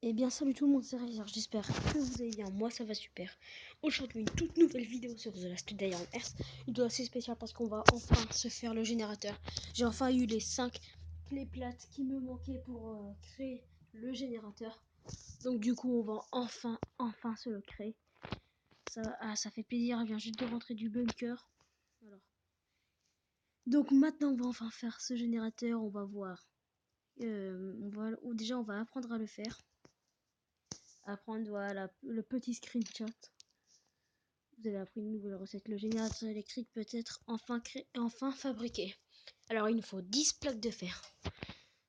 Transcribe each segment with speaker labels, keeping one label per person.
Speaker 1: Eh bien salut tout le monde, c'est Razer, j'espère que vous allez bien, moi ça va super. Aujourd'hui une toute nouvelle vidéo sur The Last Day on Earth, une vidéo assez spéciale parce qu'on va enfin se faire le générateur. J'ai enfin eu les 5 clés plates qui me manquaient pour créer le générateur. Donc du coup on va enfin se le créer. Ça fait plaisir, elle vient juste de rentrer du bunker. Alors. Donc maintenant on va enfin faire ce générateur, on va voir. Déjà on va apprendre à le faire. Apprendre voilà, le petit screenshot. Vous avez appris une nouvelle recette. Le générateur électrique peut être enfin fabriqué. Alors il nous faut 10 plaques de fer.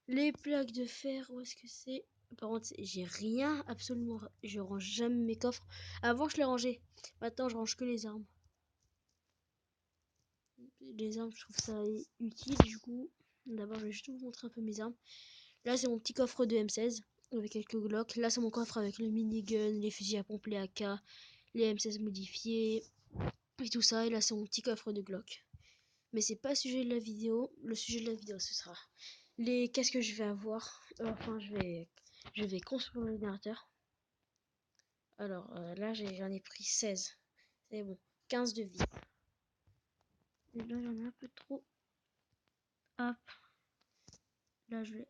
Speaker 1: Les plaques de fer, où est-ce que c'est? Par contre, j'ai rien, absolument. Je range jamais mes coffres. Avant, je les rangeais. Maintenant, je range que les armes. Les armes, je trouve ça utile. Du coup, d'abord, je vais juste vous montrer un peu mes armes. Là, c'est mon petit coffre de M16 avec quelques Glock. Là, c'est mon coffre avec le minigun, les fusils à pompe, les AK, les M16 modifiés et tout ça. Et là, c'est mon petit coffre de Glock. Mais c'est pas le sujet de la vidéo. Le sujet de la vidéo, ce sera qu'est-ce que je vais avoir. Enfin, je vais construire le générateur. Alors là, j'en ai pris 16. C'est bon. 15 de vis. Et là, j'en ai un peu trop. Hop. Là, je vais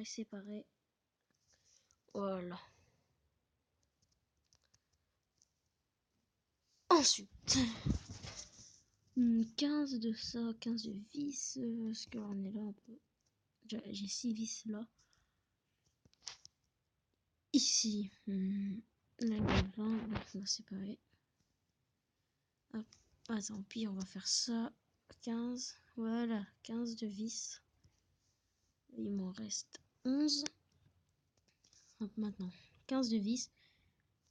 Speaker 1: séparer. Voilà. Ensuite, 15 de ça, 15 de vis. Parce que on est là un peu. J'ai 6 vis là. Ici, là, il y a 20. On va séparer. Hop. Ah, tant pis, on va faire ça. 15. Voilà, 15 de vis. Il m'en reste 11. Hop, maintenant, 15 de vis.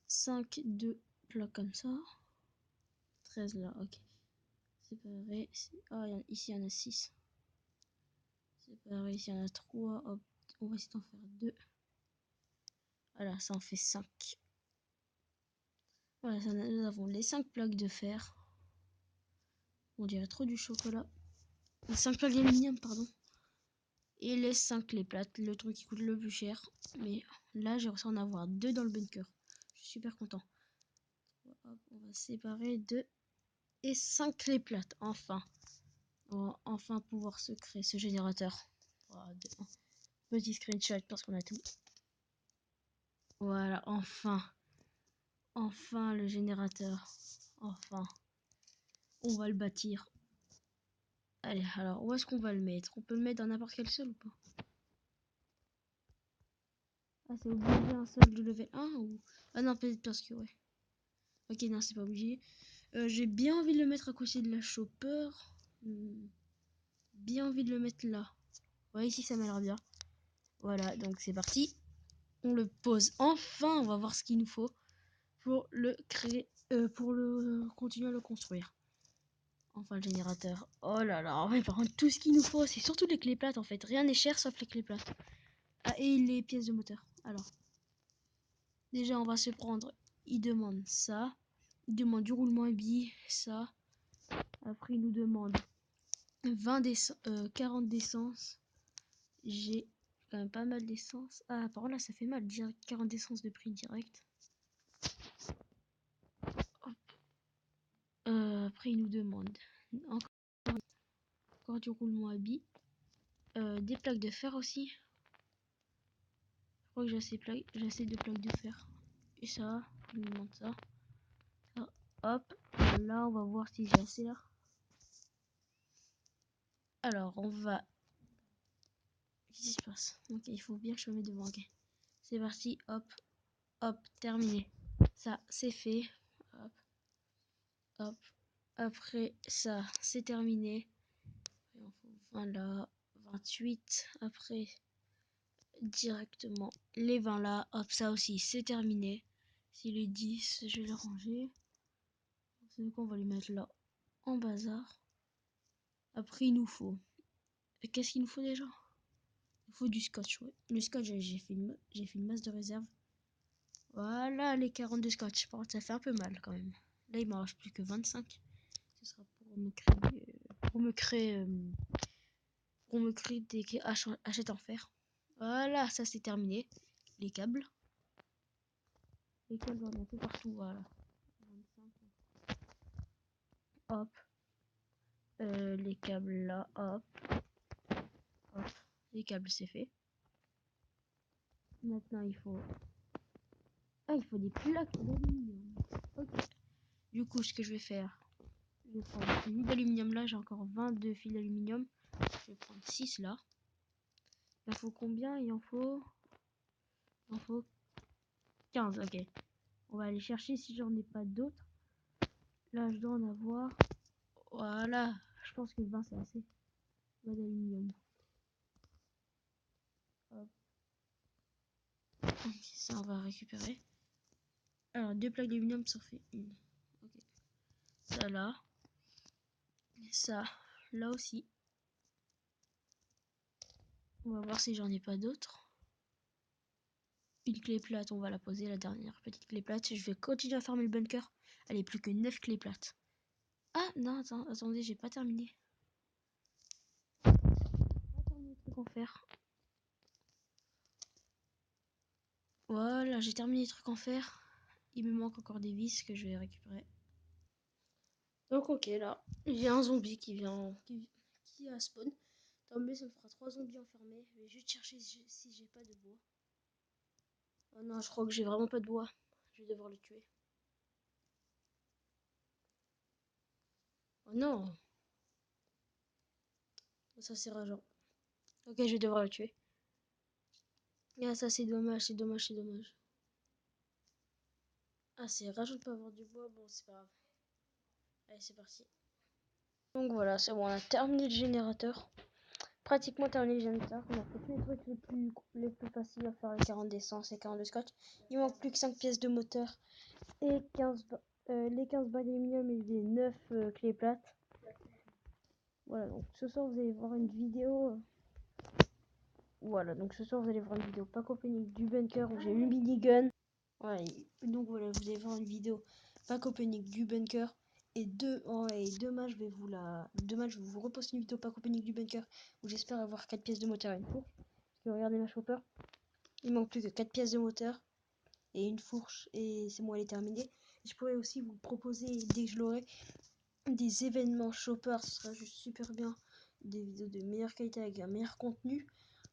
Speaker 1: 5 de plaques comme ça. 13 là, ok. Séparé. Ah, ici, il y en a 6. Séparé, ici, il y en a 3. Hop, on va essayer d'en faire 2. Voilà, ça en fait 5. Voilà, ça, nous avons les 5 plaques de fer. On dirait trop du chocolat. Les 5 plaques d'aluminium, pardon. Et les 5 clés plates, le truc qui coûte le plus cher. Mais là, j'ai réussi à en avoir 2 dans le bunker. Je suis super content. Hop, on va séparer 2 et 5 clés plates. Enfin. On va enfin pouvoir se créer ce générateur. Voilà, petit screenshot parce qu'on a tout. Voilà, enfin. Enfin le générateur. Enfin. On va le bâtir. Allez, alors où est-ce qu'on va le mettre? On peut le mettre dans n'importe quel sol ou pas? Ah, c'est obligé un sol de level 1 ou... Ah non, peut-être parce que ouais. Ok, non, c'est pas obligé. J'ai bien envie de le mettre à côté de la chopper. Bien envie de le mettre là. Ouais, ici ça m'a l'air bien. Voilà, donc c'est parti. On le pose. Enfin, on va voir ce qu'il nous faut pour le créer, pour le continuer à le construire. Enfin, le générateur. Oh là là, mais par contre, tout ce qu'il nous faut, c'est surtout les clés plates en fait. Rien n'est cher sauf les clés plates. Ah, et les pièces de moteur. Alors, déjà, on va se prendre. Il demande ça. Il demande du roulement à billes, ça. Après, il nous demande 40 d'essence. J'ai quand même pas mal d'essence. Ah, par contre, là, ça fait mal. Direct, 40 d'essence de prix direct. Après, il nous demande encore du roulement à billes. Des plaques de fer aussi. Je crois que j'ai assez de plaques de fer. Et ça, il nous demande ça. Hop, là, on va voir si j'ai assez là. Alors, on va... Qu'est-ce qui se passe? Ok, il faut bien que je me mette devant. Ok, c'est parti. Hop, hop, terminé. Ça, c'est fait. Hop, hop. Après ça, c'est terminé. Il en faut 20 là, 28. Après, directement les 20 là. Hop, ça aussi, c'est terminé. Si les 10, je vais les ranger. C'est qu'on va les mettre là en bazar. Après, il nous faut... Qu'est-ce qu'il nous faut déjà? Il faut du scotch, ouais. Le scotch, j'ai fait une masse de réserve. Voilà les 42 scotch. Par contre, ça fait un peu mal quand même. Là, il m'en reste plus que 25. Ce sera pour me créer des hachettes en fer. Voilà, ça c'est terminé. Les câbles. Les câbles, j'en ai un peu partout, voilà. 25. Hop. Les câbles là, hop. Hop. Les câbles, c'est fait. Maintenant, il faut... Ah, il faut des plaques d'aluminium. Ok. Du coup, ce que je vais faire, je vais prendre 8 d'aluminium là, j'ai encore 22 fils d'aluminium. Je vais prendre 6 là. Il en faut combien? Il en faut 15, ok. On va aller chercher si j'en ai pas d'autres. Là, je dois en avoir. Voilà, je pense que 20 c'est assez. 20 d'aluminium. Hop. Ça, on va récupérer. Alors, 2 plaques d'aluminium, ça en fait une. Ok. Ça là. Ça, là aussi. On va voir si j'en ai pas d'autres. Une clé plate, on va la poser, la dernière petite clé plate. Je vais continuer à fermer le bunker. Allez, plus que 9 clés plates. Ah, non, attendez, j'ai pas terminé. Pas terminé le truc en fer. Voilà, j'ai terminé les trucs en fer. Il me manque encore des vis que je vais récupérer. Donc ok, là, j'ai un zombie qui a spawn. Tant mieux, ça me fera 3 zombies enfermés. Je vais juste chercher si j'ai pas de bois. Oh non, je crois que j'ai vraiment pas de bois. Je vais devoir le tuer. Oh non, ça c'est rageant. Ok, je vais devoir le tuer. Ah, ça c'est dommage, c'est dommage, c'est dommage. Ah, c'est rageant de pas avoir du bois. Bon, c'est pas grave. Allez, c'est parti. Donc voilà, c'est bon, on a terminé le générateur. Pratiquement terminé le générateur. On a fait tous les trucs les plus faciles à faire, les 40 d'essence et 40 de scotch. Il manque plus que 5 pièces de moteur et 15 les 15 balles d'aluminium et les 9 clés plates. Voilà, donc ce soir vous allez voir une vidéo. Voilà, donc ce soir vous allez voir une vidéo pack opening du bunker où j'ai eu le minigun. Ouais, donc voilà, vous allez voir une vidéo pack opening du bunker. Et demain, demain, je vais vous reposter une vidéo pack opening du bunker où j'espère avoir 4 pièces de moteur et une fourche. Parce que regardez ma chopper, il manque plus que 4 pièces de moteur et une fourche et c'est bon, elle est terminée. Et je pourrais aussi vous proposer, dès que je l'aurai, des événements chopper, ce sera juste super bien. Des vidéos de meilleure qualité avec un meilleur contenu.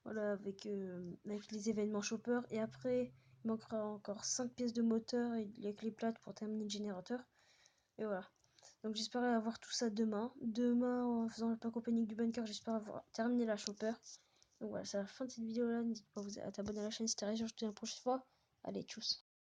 Speaker 1: Voilà, avec les événements chopper. Et après, il manquera encore 5 pièces de moteur et les clés plates pour terminer le générateur. Et voilà. Donc j'espère avoir tout ça demain. Demain, en faisant le pack opening du bunker, j'espère avoir terminé la chopper. Donc voilà, c'est la fin de cette vidéo là. N'hésitez pas à vous t'abonner à la chaîne si t'es resté. Je te dis à la prochaine fois. Allez, tchuss.